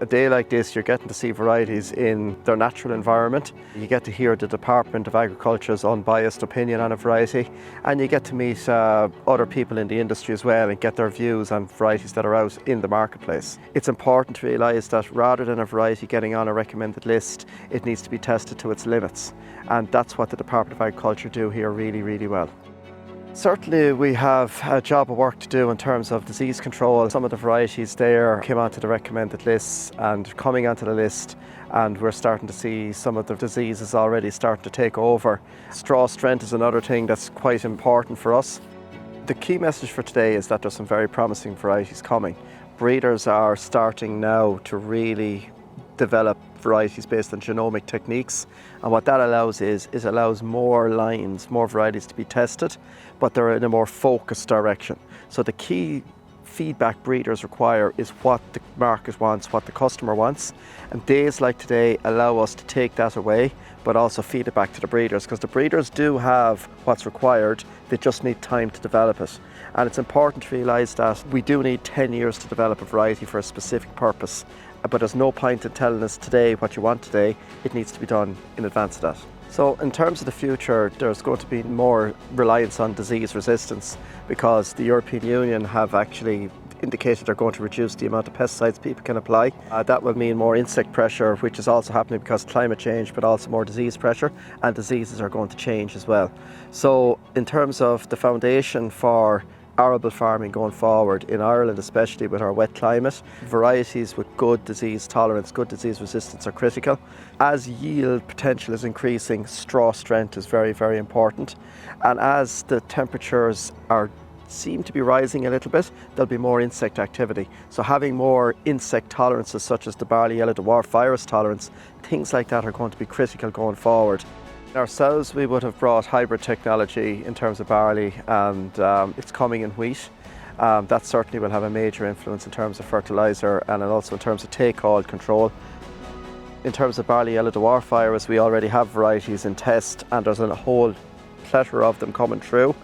A day like this, you're getting to see varieties in their natural environment. You get to hear the Department of Agriculture's unbiased opinion on a variety, and you get to meet other people in the industry as well and get their views on varieties that are out in the marketplace. It's important to realise that rather than a variety getting on a recommended list, it needs to be tested to its limits, and that's what the Department of Agriculture do here really, really well. Certainly we have a job of work to do in terms of disease control. Some of the varieties there came onto the recommended lists and coming onto the list, and we're starting to see some of the diseases already start to take over. Straw strength is another thing that's quite important for us. The key message for today is that there's some very promising varieties coming. Breeders are starting now to really develop varieties based on genomic techniques, and what that allows is it allows more lines, more varieties to be tested, but they're in a more focused direction. So the key feedback breeders require is what the market wants, what the customer wants, and days like today allow us to take that away but also feed it back to the breeders, because the breeders do have what's required, they just need time to develop it. And it's important to realise that we do need 10 years to develop a variety for a specific purpose, but there's no point in telling us today what you want today. It needs to be done in advance of that. So in terms of the future, there's going to be more reliance on disease resistance, because the European Union have actually indicated they're going to reduce the amount of pesticides people can apply. That will mean more insect pressure, which is also happening because of climate change, but also more disease pressure, and diseases are going to change as well. So in terms of the foundation for arable farming going forward, in Ireland especially with our wet climate, varieties with good disease tolerance, good disease resistance are critical. As yield potential is increasing, straw strength is very, very important. And as the temperatures seem to be rising a little bit, there'll be more insect activity. So having more insect tolerances such as the barley yellow dwarf virus tolerance, things like that are going to be critical going forward. Ourselves, we would have brought hybrid technology in terms of barley, and it's coming in wheat. That certainly will have a major influence in terms of fertiliser and also in terms of take-hold control. In terms of barley yellow dwarf virus, we already have varieties in test, and there's a whole plethora of them coming through.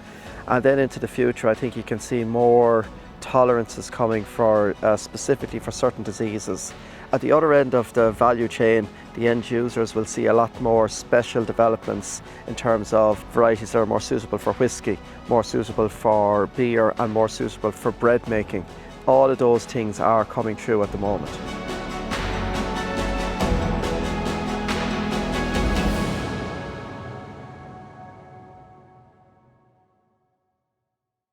And then into the future, I think you can see more tolerances coming for specifically for certain diseases. At the other end of the value chain, the end users will see a lot more special developments in terms of varieties that are more suitable for whisky, more suitable for beer, and more suitable for bread making. All of those things are coming through at the moment.